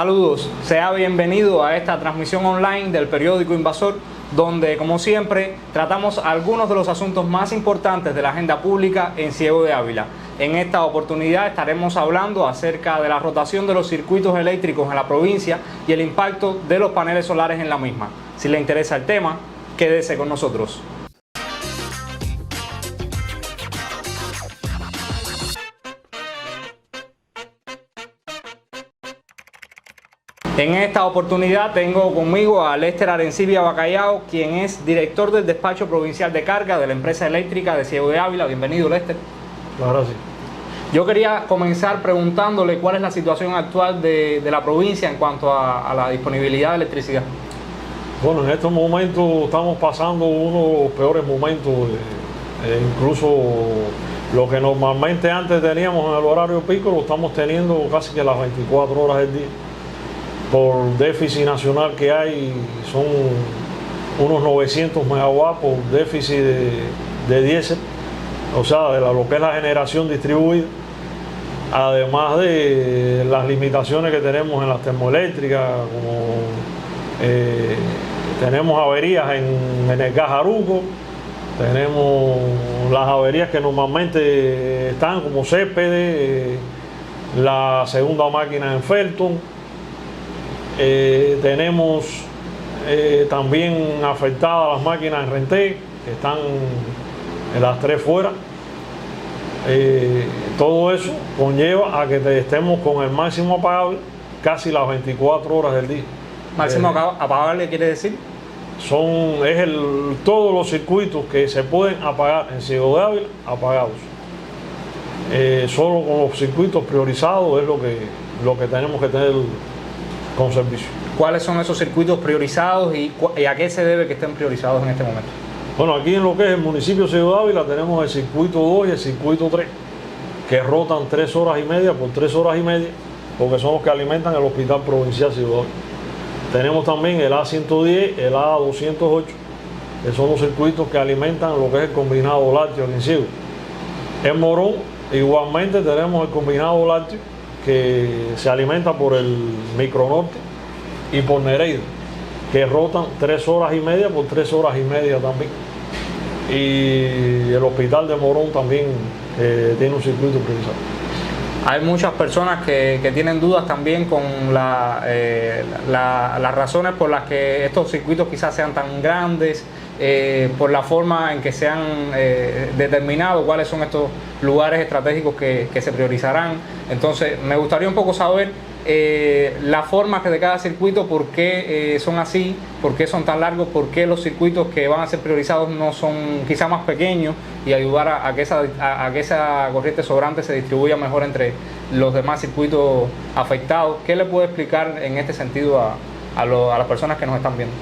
Saludos, sea bienvenido a esta transmisión online del periódico Invasor, donde como siempre tratamos algunos de los asuntos más importantes de la agenda pública en Ciego de Ávila. En esta oportunidad estaremos hablando acerca de la rotación de los circuitos eléctricos en la provincia y el impacto de los paneles solares en la misma. Si le interesa el tema, quédese con nosotros. En esta oportunidad tengo conmigo a Lester Arencibia Bacallao, quien es director del despacho provincial de carga de la empresa eléctrica de Ciego de Ávila. Bienvenido, Lester. Claro, sí. Yo quería comenzar preguntándole cuál es la situación actual de la provincia en cuanto a la disponibilidad de electricidad. Bueno, en estos momentos estamos pasando uno de los peores momentos, incluso lo que normalmente antes teníamos en el horario pico lo estamos teniendo casi que las 24 horas del día. Por déficit nacional que hay, son unos 900 megawatts por déficit de diésel, o sea, de lo que es la generación distribuida, además de las limitaciones que tenemos en las termoeléctricas, como tenemos averías en el gas Aruco, tenemos las averías que normalmente están como Céspedes, la segunda máquina en Felton. Tenemos también afectadas las máquinas en Renté, que están en las tres fuera. Todo eso conlleva a que estemos con el máximo apagable casi las 24 horas del día. ¿Máximo apagable quiere decir? Todos los circuitos que se pueden apagar en Ciego de Ávila, apagados. Solo con los circuitos priorizados es lo que tenemos que tener con servicio. ¿Cuáles son esos circuitos priorizados y a qué se debe que estén priorizados en este momento? Bueno, aquí en lo que es el municipio de Ciego de Ávila tenemos el circuito 2 y el circuito 3, que rotan 3 horas y media por 3 horas y media, porque son los que alimentan el Hospital Provincial Ciego de Ávila. Tenemos también el A110, el A208, que son los circuitos que alimentan lo que es el combinado lácteo aquí en Ciego. En Morón, igualmente tenemos el combinado lácteo, que se alimenta por el Micronorte y por Nereida, que rotan 3 horas y media por 3 horas y media también. Y el hospital de Morón también tiene un circuito priorizado. Hay muchas personas que tienen dudas también con las razones por las que estos circuitos quizás sean tan grandes, por la forma en que se han determinado cuáles son estos lugares estratégicos que se priorizarán. Entonces, me gustaría un poco saber la forma de cada circuito, por qué son así, por qué son tan largos, por qué los circuitos que van a ser priorizados no son quizá más pequeños y ayudar a que esa corriente sobrante se distribuya mejor entre los demás circuitos afectados. ¿Qué le puede explicar en este sentido a las personas que nos están viendo?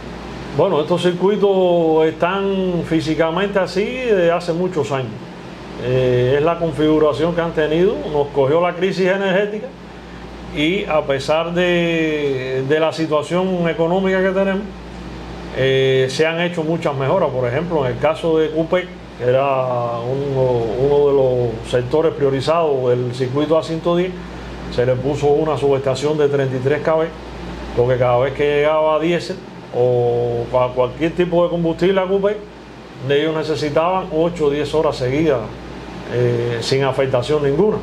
Bueno, estos circuitos están físicamente así desde hace muchos años. Es la configuración que han tenido, nos cogió la crisis energética y a pesar de la situación económica que tenemos, se han hecho muchas mejoras. Por ejemplo, en el caso de CUPEC, que era uno de los sectores priorizados del circuito A110, se le puso una subestación de 33 kV, porque cada vez que llegaba diésel o para cualquier tipo de combustible a CUPEC, ellos necesitaban 8 o 10 horas seguidas sin afectación ninguna.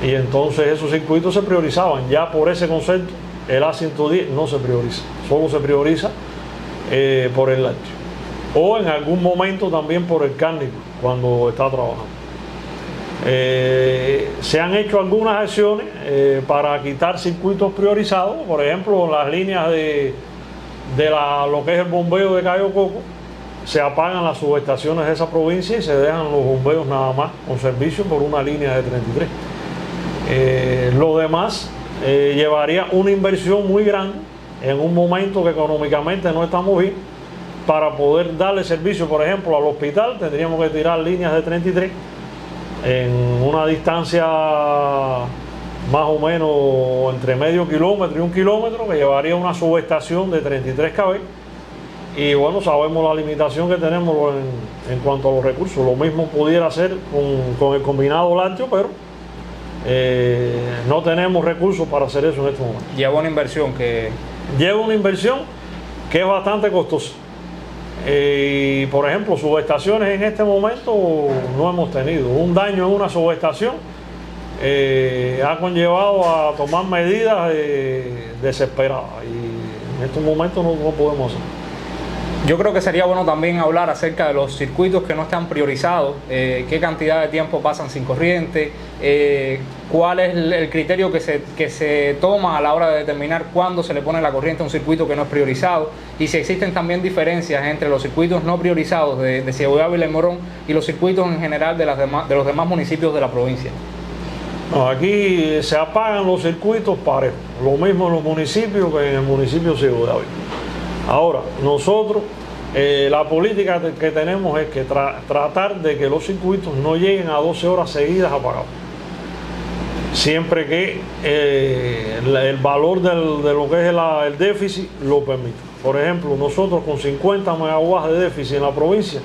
Y entonces esos circuitos se priorizaban. Ya por ese concepto, el A110 no se prioriza, solo se prioriza por el lácteo. O en algún momento también por el cárnico, cuando está trabajando. Se han hecho algunas acciones para quitar circuitos priorizados, por ejemplo, las líneas de lo que es el bombeo de Cayo Coco, se apagan las subestaciones de esa provincia y se dejan los bombeos nada más con servicio por una línea de 33. Lo demás llevaría una inversión muy grande en un momento que económicamente no estamos bien. Para poder darle servicio, por ejemplo, al hospital, tendríamos que tirar líneas de 33 en una distancia más o menos entre medio kilómetro y 1 kilómetro, que llevaría una subestación de 33 kV. Y bueno, sabemos la limitación que tenemos en cuanto a los recursos. Lo mismo pudiera ser con el combinado lácteo, pero no tenemos recursos para hacer eso en este momento. Lleva una inversión que... Lleva una inversión que es bastante costosa. Y por ejemplo, subestaciones en este momento no hemos tenido. Un daño en una subestación ha conllevado a tomar medidas desesperadas. Y en estos momentos no podemos hacer. Yo creo que sería bueno también hablar acerca de los circuitos que no están priorizados, qué cantidad de tiempo pasan sin corriente, cuál es el criterio que se toma a la hora de determinar cuándo se le pone la corriente a un circuito que no es priorizado, y si existen también diferencias entre los circuitos no priorizados de Ciego Ávila y Morón y los circuitos en general de los demás municipios de la provincia. No, aquí se apagan los circuitos parejos, lo mismo en los municipios que en el municipio de Ciego Ávila. Ahora, nosotros, la política que tenemos es que tratar de que los circuitos no lleguen a 12 horas seguidas apagados. Siempre que el valor de lo que es el déficit lo permita. Por ejemplo, nosotros con 50 megawatts de déficit en la provincia,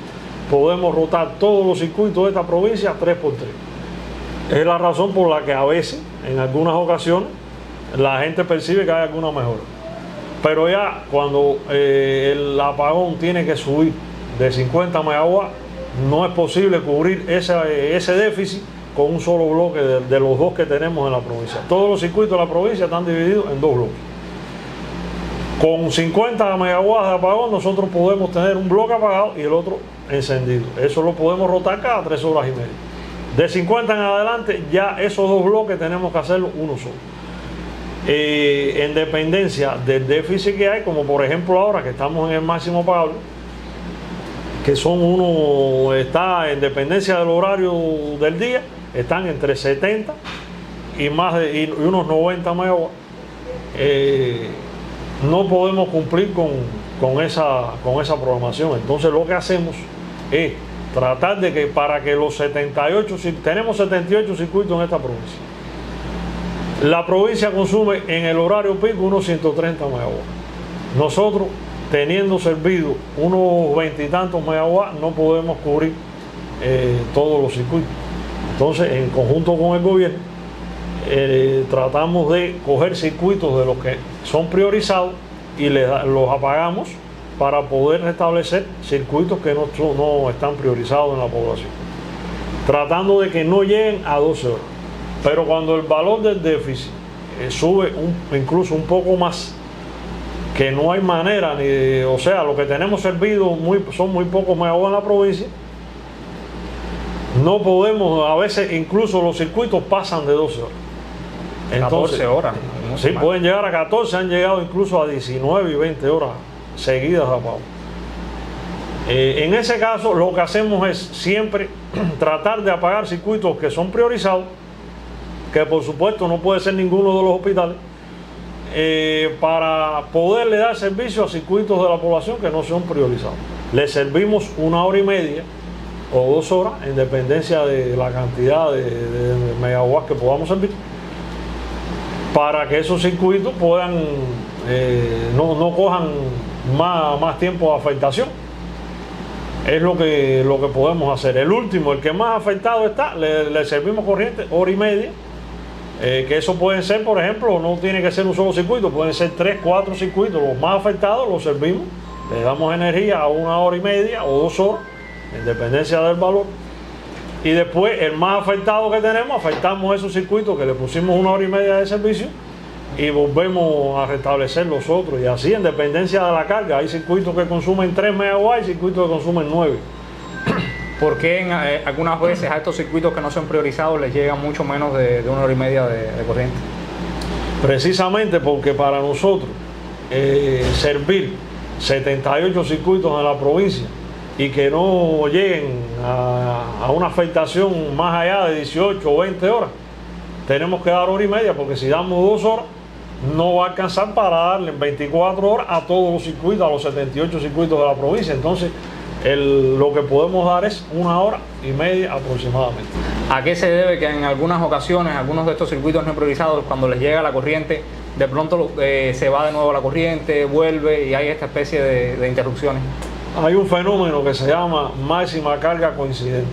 podemos rotar todos los circuitos de esta provincia 3x3. Es la razón por la que a veces, en algunas ocasiones, la gente percibe que hay alguna mejora. Pero ya cuando el apagón tiene que subir de 50 megawatts, no es posible cubrir ese déficit con un solo bloque de los dos que tenemos en la provincia. Todos los circuitos de la provincia están divididos en dos bloques. Con 50 megawatts de apagón nosotros podemos tener un bloque apagado y el otro encendido. Eso lo podemos rotar cada 3 horas y media. De 50 en adelante ya esos dos bloques tenemos que hacerlo uno solo. En dependencia del déficit que hay, como por ejemplo ahora que estamos en el máximo pagable, que está en dependencia del horario del día, están entre 70 y unos 90 megawatts. No podemos cumplir con esa programación. Entonces lo que hacemos es tratar de que para que los 78, tenemos 78 circuitos en esta provincia. La provincia consume en el horario pico unos 130 megawatts. Nosotros, teniendo servido unos 20 y tantos megawatts, no podemos cubrir todos los circuitos. Entonces, en conjunto con el gobierno, tratamos de coger circuitos de los que son priorizados y los apagamos para poder restablecer circuitos que no están priorizados en la población. Tratando de que no lleguen a 12 horas. Pero cuando el valor del déficit sube incluso un poco más, que no hay manera, o sea, lo que tenemos servido son muy pocos megawatts en la provincia, no podemos, a veces incluso los circuitos pasan de 12 horas. Entonces, 14 horas. Sí, pueden llegar a 14, han llegado incluso a 19 y 20 horas seguidas de apagón. En ese caso, lo que hacemos es siempre tratar de apagar circuitos que son priorizados, que por supuesto no puede ser ninguno de los hospitales, para poderle dar servicio a circuitos de la población que no son priorizados. Le servimos 1 hora y media o 2 horas, en dependencia de la cantidad de megawatts que podamos servir, para que esos circuitos puedan no cojan más tiempo de afectación. Es lo que podemos hacer. El último, el que más afectado está, le servimos corriente 1 hora y media. Que eso pueden ser, por ejemplo, no tiene que ser un solo circuito, pueden ser 3, 4 circuitos. Los más afectados los servimos, le damos energía a 1 hora y media o 2 horas, en dependencia del valor. Y después, el más afectado que tenemos, afectamos esos circuitos que le pusimos 1 hora y media de servicio y volvemos a restablecer los otros. Y así, en dependencia de la carga, hay circuitos que consumen 3 megawatts y circuitos que consumen 9. ¿Por qué algunas veces a estos circuitos que no son priorizados les llega mucho menos de 1 hora y media de corriente? Precisamente porque para nosotros servir 78 circuitos en la provincia y que no lleguen a una afectación más allá de 18 o 20 horas, tenemos que dar 1 hora y media, porque si damos 2 horas no va a alcanzar para darle 24 horas a todos los circuitos, a los 78 circuitos de la provincia. Entonces lo que podemos dar es 1 hora y media aproximadamente. ¿A qué se debe que en algunas ocasiones, algunos de estos circuitos no priorizados, cuando les llega la corriente, de pronto se va de nuevo la corriente, vuelve y hay esta especie de interrupciones? Hay un fenómeno que se llama máxima carga coincidente,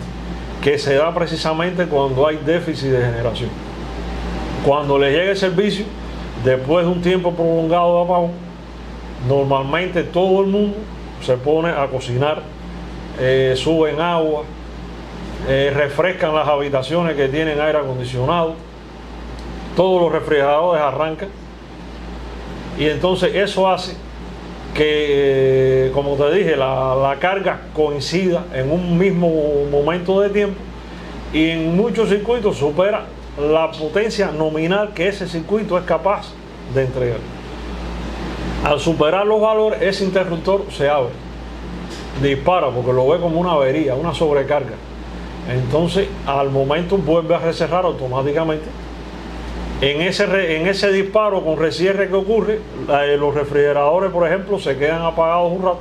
que se da precisamente cuando hay déficit de generación. Cuando les llegue el servicio, después de un tiempo prolongado de apagón, normalmente todo el mundo se pone a cocinar, suben agua, refrescan las habitaciones que tienen aire acondicionado, todos los refrigeradores arrancan, y entonces eso hace que, como te dije, la carga coincida en un mismo momento de tiempo, y en muchos circuitos supera la potencia nominal que ese circuito es capaz de entregar. Al superar los valores, ese interruptor se abre, dispara, porque lo ve como una avería, una sobrecarga. Entonces, al momento vuelve a recerrar automáticamente. En ese disparo con recierre que ocurre, los refrigeradores, por ejemplo, se quedan apagados un rato,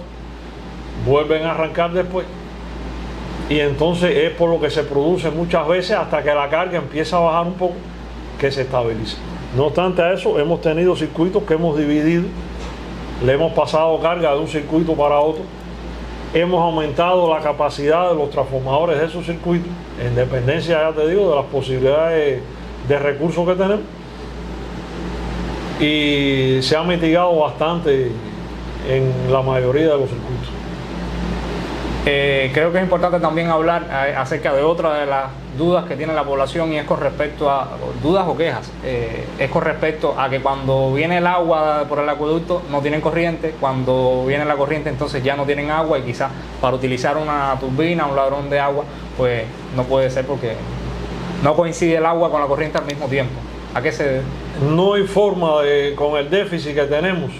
vuelven a arrancar después, y entonces es por lo que se produce muchas veces hasta que la carga empieza a bajar un poco, que se estabiliza. No obstante a eso, hemos tenido circuitos que hemos dividido, le hemos pasado carga de un circuito para otro, hemos aumentado la capacidad de los transformadores de esos circuitos, en dependencia, ya te digo, de las posibilidades de recursos que tenemos, y se ha mitigado bastante en la mayoría de los circuitos. Creo que es importante también hablar acerca de otra de las dudas que tiene la población, y es con respecto a dudas o quejas, es con respecto a que cuando viene el agua por el acueducto no tienen corriente, cuando viene la corriente entonces ya no tienen agua, y quizás para utilizar una turbina, un ladrón de agua, pues no puede ser porque no coincide el agua con la corriente al mismo tiempo. ¿A qué se debe? No hay forma con el déficit que tenemos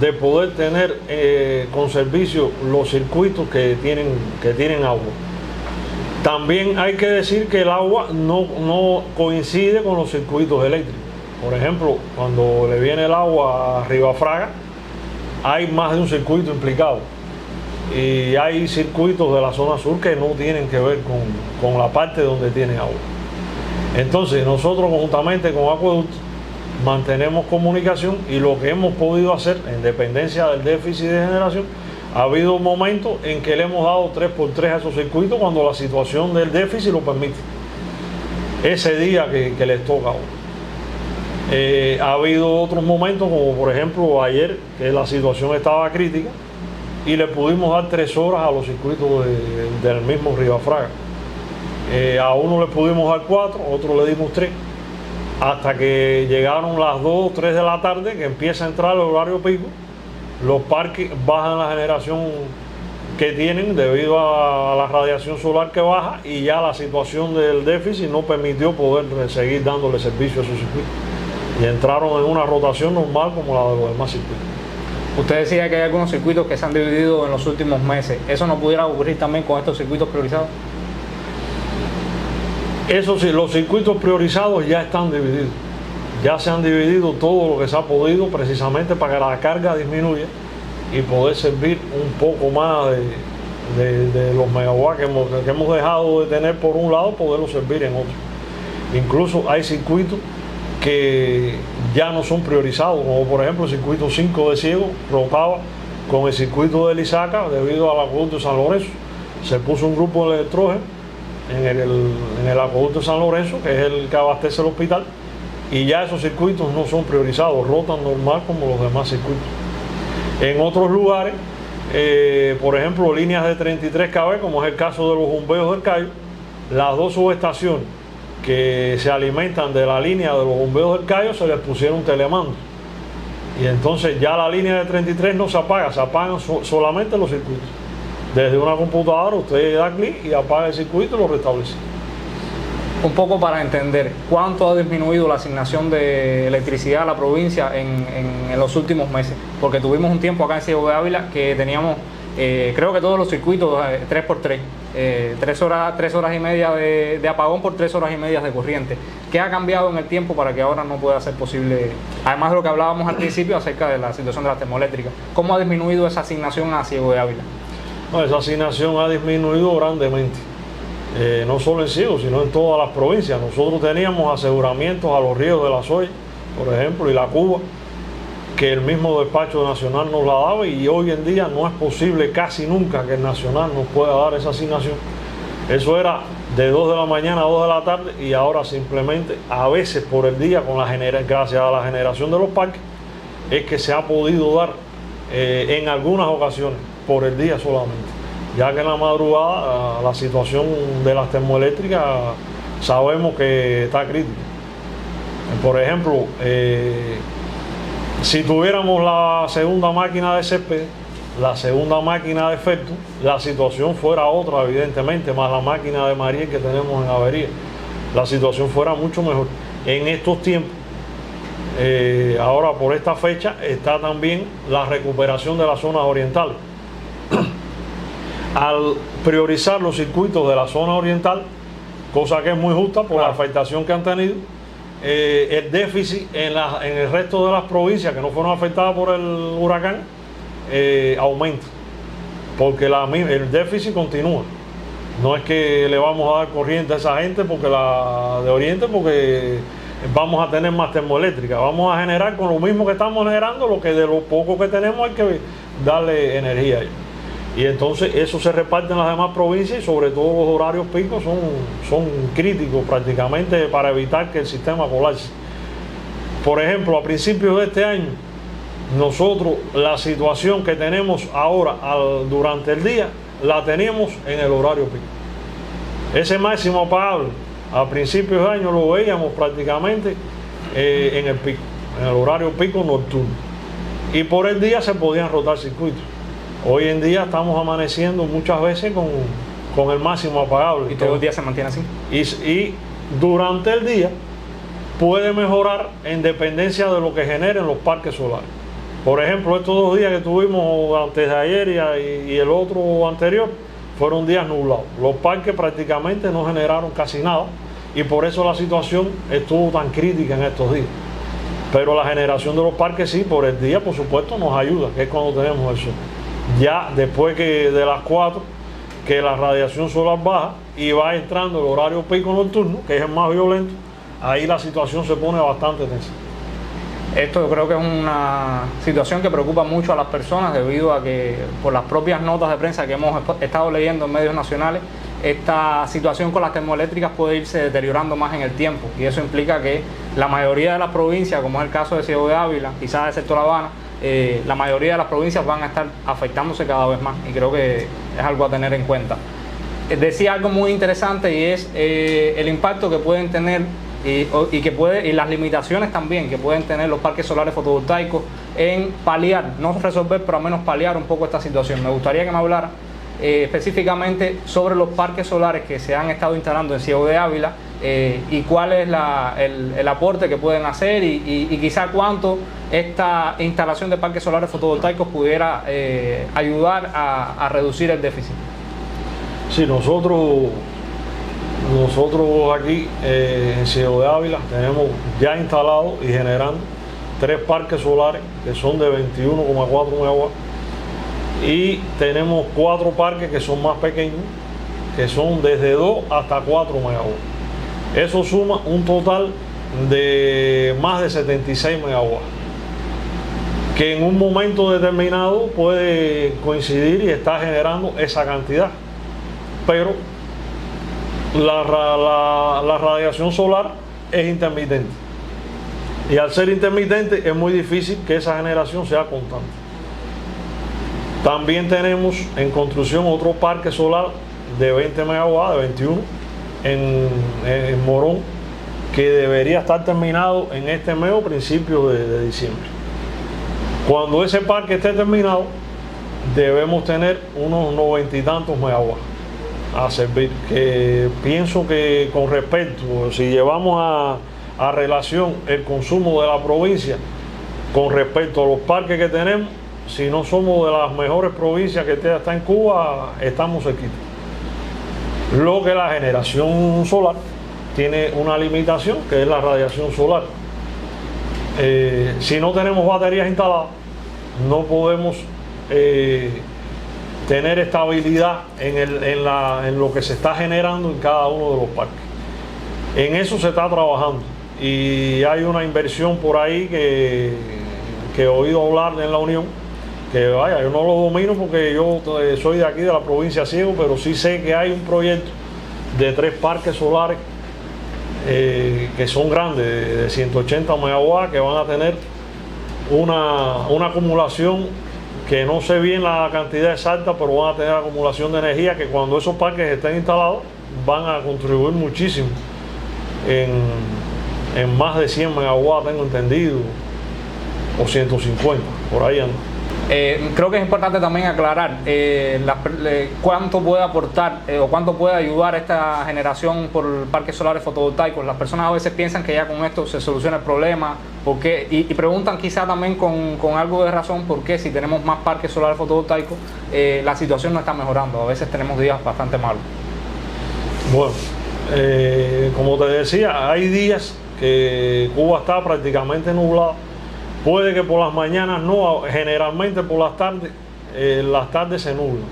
de poder tener con servicio los circuitos que tienen agua. También hay que decir que el agua no coincide con los circuitos eléctricos. Por ejemplo, cuando le viene el agua a Ribafraga, hay más de un circuito implicado, y hay circuitos de la zona sur que no tienen que ver con la parte donde tiene agua. Entonces nosotros, conjuntamente con Acueducto, mantenemos comunicación, y lo que hemos podido hacer, en dependencia del déficit de generación, ha habido momentos en que le hemos dado 3x3 a esos circuitos cuando la situación del déficit lo permite, ese día que les toca. Ha habido otros momentos, como por ejemplo ayer, que la situación estaba crítica y le pudimos dar 3 horas a los circuitos del mismo Ribafraga. A uno le pudimos dar 4, a otro le dimos 3, hasta que llegaron las 2 o 3 de la tarde, que empieza a entrar el horario pico. Los parques bajan la generación que tienen debido a la radiación solar que baja, y ya la situación del déficit no permitió poder seguir dándole servicio a esos circuitos, y entraron en una rotación normal como la de los demás circuitos. Usted decía que hay algunos circuitos que se han dividido en los últimos meses. ¿Eso no pudiera ocurrir también con estos circuitos priorizados? Eso sí, los circuitos priorizados ya están divididos. Ya se han dividido todo lo que se ha podido, precisamente para que la carga disminuya y poder servir un poco más de los megawatts que hemos dejado de tener por un lado, poderlos servir en otro. Incluso hay circuitos que ya no son priorizados, como por ejemplo el circuito 5 de Ciego rotaba con el circuito de Lisaca debido al acueducto de San Lorenzo. Se puso un grupo de electrógeno en el acueducto de San Lorenzo, que es el que abastece el hospital, y ya esos circuitos no son priorizados, rotan normal como los demás circuitos. En otros lugares, por ejemplo, líneas de 33 kV, como es el caso de los bombeos del Cayo, las 2 subestaciones que se alimentan de la línea de los bombeos del Cayo se les pusieron telemandos, y entonces ya la línea de 33 no se apaga, se apagan solamente los circuitos. Desde una computadora usted da clic y apaga el circuito y lo restablece. Un poco para entender cuánto ha disminuido la asignación de electricidad a la provincia en los últimos meses, porque tuvimos un tiempo acá en Ciego de Ávila que teníamos, creo que todos los circuitos 3x3, 3 horas y media de apagón por 3 horas y media de corriente. ¿Qué ha cambiado en el tiempo para que ahora no pueda ser posible? Además de lo que hablábamos al principio acerca de la situación de las termoeléctricas, ¿cómo ha disminuido esa asignación a Ciego de Ávila? No, esa asignación ha disminuido grandemente, no solo en Ciego, sino en todas las provincias. Nosotros teníamos aseguramientos a los ríos de la Soya, por ejemplo, y la Cuba, que el mismo despacho nacional nos la daba, y hoy en día no es posible casi nunca que el nacional nos pueda dar esa asignación, Eso era de 2 de la mañana a 2 de la tarde y ahora simplemente a veces por el día, gracias a la generación de los parques, es que se ha podido dar en algunas ocasiones por el día solamente, ya que en la madrugada la situación de las termoeléctricas sabemos que está crítica. Por ejemplo, si tuviéramos la segunda máquina de césped, la segunda máquina de efecto, la situación fuera otra, evidentemente, más la máquina de Mariel que tenemos en avería, la situación fuera mucho mejor. En estos tiempos, ahora por esta fecha, está también la recuperación de las zonas orientales. Al priorizar los circuitos de la zona oriental, cosa que es muy justa por la afectación que han tenido, el déficit en el resto de las provincias que no fueron afectadas por el huracán aumenta, porque el déficit continúa. No es que le vamos a dar corriente a esa gente porque la de Oriente, porque vamos a tener más termoeléctrica, vamos a generar con lo mismo que estamos generando, lo que de lo poco que tenemos hay que darle energía a ellos. Y entonces eso se reparte en las demás provincias y sobre todo los horarios picos son críticos prácticamente para evitar que el sistema colapse. Por ejemplo, a principios de este año, nosotros la situación que tenemos ahora durante el día, la tenemos en el horario pico. Ese máximo apagable a principios de año lo veíamos prácticamente en el pico, en el horario pico nocturno. Y por el día se podían rotar circuitos. Hoy en día estamos amaneciendo muchas veces con el máximo apagable. ¿Y todo el día se mantiene así? Y durante el día puede mejorar en dependencia de lo que generen los parques solares. Por ejemplo, estos 2 días que tuvimos antes de ayer y el otro anterior fueron días nublados. Los parques prácticamente no generaron casi nada y por eso la situación estuvo tan crítica en estos días. Pero la generación de los parques sí, por el día por supuesto nos ayuda, que es cuando tenemos el sol. Ya después que de las 4, que la radiación solar baja y va entrando el horario pico nocturno, que es el más violento, ahí la situación se pone bastante tensa. Esto yo creo que es una situación que preocupa mucho a las personas debido a que por las propias notas de prensa que hemos estado leyendo en medios nacionales, esta situación con las termoeléctricas puede irse deteriorando más en el tiempo y eso implica que la mayoría de las provincias, como es el caso de Ciego de Ávila, quizás del sector La Habana, la mayoría de las provincias van a estar afectándose cada vez más y creo que es algo a tener en cuenta. Decía algo muy interesante y es el impacto que pueden tener y las limitaciones también que pueden tener los parques solares fotovoltaicos en paliar, no resolver, pero al menos paliar un poco esta situación. Me gustaría que me hablara específicamente sobre los parques solares que se han estado instalando en Ciego de Ávila y cuál es el aporte que pueden hacer y quizá cuánto esta instalación de parques solares fotovoltaicos pudiera ayudar a reducir el déficit. Sí, nosotros aquí en Ciego de Ávila tenemos ya instalado y generando 3 parques solares que son de 21,4 megawatts y tenemos 4 parques que son más pequeños, que son desde 2 hasta 4 megawatts. Eso suma un total de más de 76 megawatts, que en un momento determinado puede coincidir y está generando esa cantidad, pero la radiación solar es intermitente y al ser intermitente es muy difícil que esa generación sea constante. También tenemos en construcción otro parque solar de 20 megawatts, de 21 en Morón, que debería estar terminado en este mes o principios de diciembre. Cuando ese parque esté terminado debemos tener unos 90 y tantos megawatts a servir, que pienso que con respecto, si llevamos a relación el consumo de la provincia con respecto a los parques que tenemos, si no somos de las mejores provincias que está en Cuba, estamos cerquita. Lo que la generación solar tiene una limitación, que es la radiación solar. Si no tenemos baterías instaladas, no podemos tener estabilidad en lo que se está generando en cada uno de los parques. En eso se está trabajando y hay una inversión por ahí que he oído hablar en la Unión, que vaya, yo no lo domino porque yo soy de aquí de la provincia de Ciego, pero sí sé que hay un proyecto de 3 parques solares que son grandes, de 180 megawatts, que van a tener una acumulación que no sé bien la cantidad exacta, pero van a tener acumulación de energía que cuando esos parques estén instalados van a contribuir muchísimo en más de 100 megawatts, tengo entendido, o 150, por ahí anda. Creo que es importante también aclarar cuánto puede aportar o cuánto puede ayudar esta generación por parques solares fotovoltaicos. Las personas a veces piensan que ya con esto se soluciona el problema, porque, y preguntan quizá también con algo de razón por qué si tenemos más parques solares fotovoltaicos la situación no está mejorando. A veces tenemos días bastante malos. Bueno, como te decía, hay días que Cuba está prácticamente nublado. Puede que por las mañanas no, generalmente por las tardes se nublan.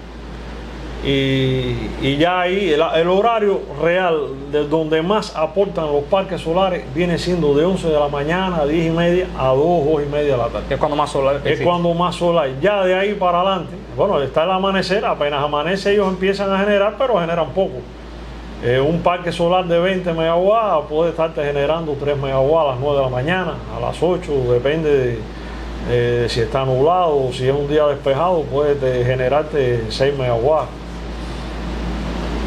Y ya ahí el horario real de donde más aportan los parques solares viene siendo de 11 de la mañana a 10 y media a 2 y media de la tarde. Es cuando más sol hay. Es cuando más sol hay. Ya de ahí para adelante, bueno, está el amanecer, apenas amanece ellos empiezan a generar, pero generan poco. Un parque solar de 20 megawatts puede estarte generando 3 megawatts a las 9 de la mañana, a las 8, depende de si está nublado o si es un día despejado, puede generarte 6 megawatts.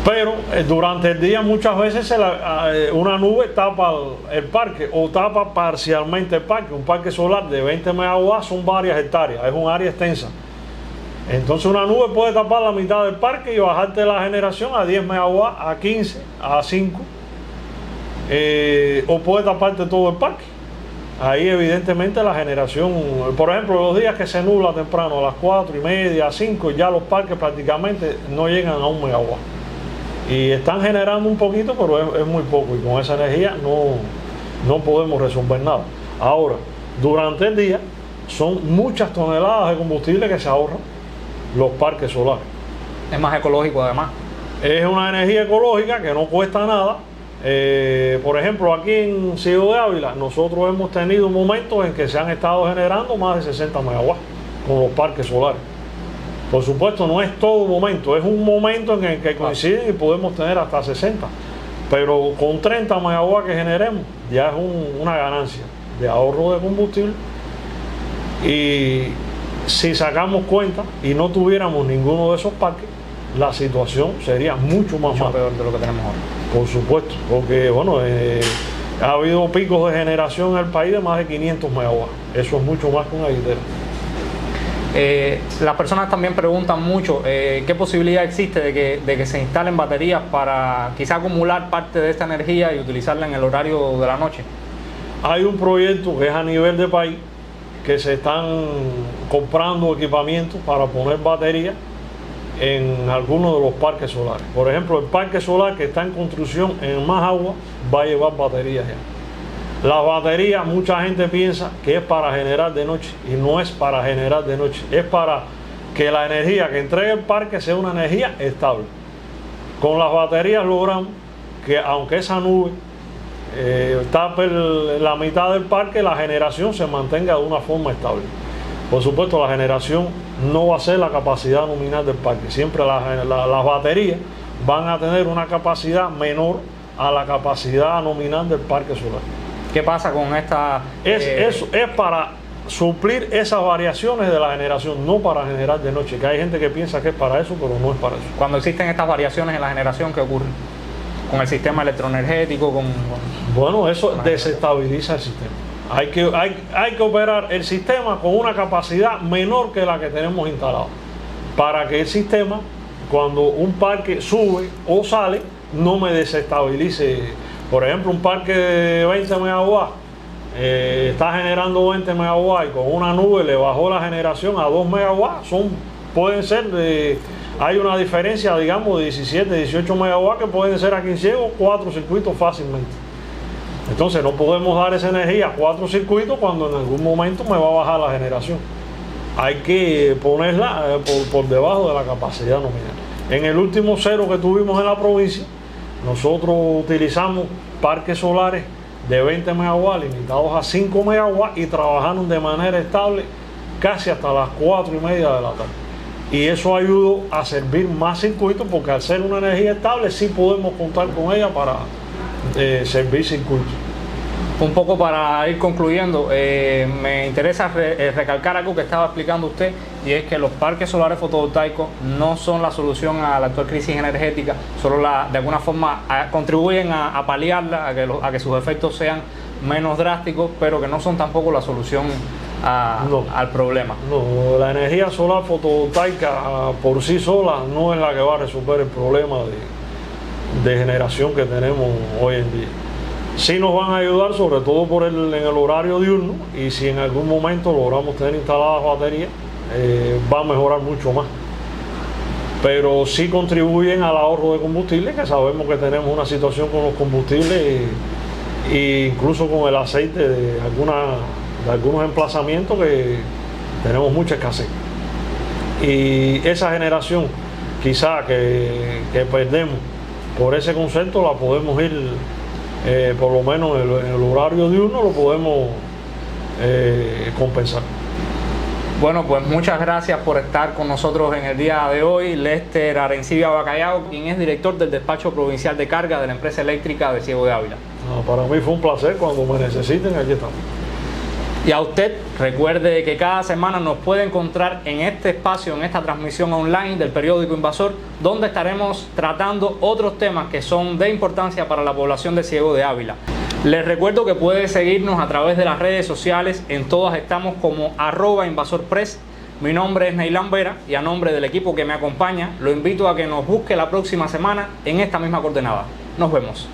Pero durante el día muchas veces una nube tapa el parque o tapa parcialmente el parque. Un parque solar de 20 megawatts son varias hectáreas, es un área extensa. Entonces una nube puede tapar la mitad del parque y bajarte la generación a 10 megawatts, a 15, a 5, o puede taparte todo el parque. Ahí evidentemente la generación, por ejemplo, los días que se nubla temprano, a las 4 y media, a 5, ya los parques prácticamente no llegan a 1 megawatt. Y están generando un poquito, pero es muy poco, y con esa energía no podemos resolver nada. Ahora, durante el día son muchas toneladas de combustible que se ahorran los parques solares. Es más ecológico además. Es una energía ecológica que no cuesta nada. Por ejemplo, aquí en Ciudad de Ávila nosotros hemos tenido momentos en que se han estado generando más de 60 megawatts con los parques solares. Por supuesto no es todo momento, es un momento en el que coinciden y podemos tener hasta 60, pero con 30 megawatts que generemos ya es una ganancia de ahorro de combustible. Y si sacamos cuenta y no tuviéramos ninguno de esos parques, la situación sería mucho más peor de lo que tenemos ahora. Por supuesto, porque bueno, ha habido picos de generación en el país de más de 500 megawatts. Eso es mucho más que una guitera. Las personas también preguntan mucho qué posibilidad existe de que se instalen baterías para quizá acumular parte de esta energía y utilizarla en el horario de la noche. Hay un proyecto que es a nivel de país, que se están comprando equipamientos para poner baterías en algunos de los parques solares. Por ejemplo, el parque solar que está en construcción en Majagua va a llevar baterías ya. Las baterías, mucha gente piensa que es para generar de noche, y no es para generar de noche, es para que la energía que entregue el parque sea una energía estable. Con las baterías logramos que aunque esa nube tape la mitad del parque, la generación se mantenga de una forma estable. Por supuesto, la generación no va a ser la capacidad nominal del parque. Siempre las baterías van a tener una capacidad menor a la capacidad nominal del parque solar. ¿Qué pasa con esta? Es para suplir esas variaciones de la generación, no para generar de noche. Que hay gente que piensa que es para eso, pero no es para eso. Cuando existen estas variaciones en la generación, ¿qué ocurre? Con el sistema electroenergético, bueno, eso desestabiliza el sistema. Hay que operar el sistema con una capacidad menor que la que tenemos instalada, para que el sistema, cuando un parque sube o sale, no me desestabilice. Por ejemplo, un parque de 20 megawatts está generando 20 megawatts y con una nube le bajó la generación a 2 megawatts. Pueden ser hay una diferencia, digamos, de 17, 18 megawatts que pueden ser aquí en Ciego 4 circuitos fácilmente. Entonces no podemos dar esa energía a 4 circuitos cuando en algún momento me va a bajar la generación. Hay que ponerla por debajo de la capacidad nominal. En el último cero que tuvimos en la provincia, nosotros utilizamos parques solares de 20 megawatts limitados a 5 megawatts y trabajaron de manera estable casi hasta las 4 y media de la tarde. y eso ayudó a servir más circuitos, porque al ser una energía estable sí podemos contar con ella para servir circuitos. Un poco para ir concluyendo, me interesa recalcar algo que estaba explicando usted, y es que los parques solares fotovoltaicos no son la solución a la actual crisis energética, solo de alguna forma contribuyen a paliarla, a que sus efectos sean menos drásticos, pero que no son tampoco la solución al problema. No, la energía solar fotovoltaica por sí sola no es la que va a resolver el problema de generación que tenemos hoy en día. Sí nos van a ayudar, sobre todo en el horario diurno, y si en algún momento logramos tener instaladas baterías, va a mejorar mucho más. Pero sí contribuyen al ahorro de combustible, que sabemos que tenemos una situación con los combustibles e incluso con el aceite de algunos emplazamientos que tenemos mucha escasez. Y esa generación quizá que perdemos por ese concepto la podemos ir, por lo menos en el horario diurno lo podemos compensar. Bueno, pues muchas gracias por estar con nosotros en el día de hoy. Lester Arencibia Bacallao, quien es director del Despacho Provincial de Carga de la Empresa Eléctrica de Ciego de Ávila. Para mí fue un placer. Cuando me necesiten, aquí estamos. Y a usted, recuerde que cada semana nos puede encontrar en este espacio, en esta transmisión online del periódico Invasor, donde estaremos tratando otros temas que son de importancia para la población de Ciego de Ávila. Les recuerdo que puede seguirnos a través de las redes sociales, en todas estamos como @invasorpress. Mi nombre es Neilán Vera y a nombre del equipo que me acompaña, lo invito a que nos busque la próxima semana en esta misma coordenada. Nos vemos.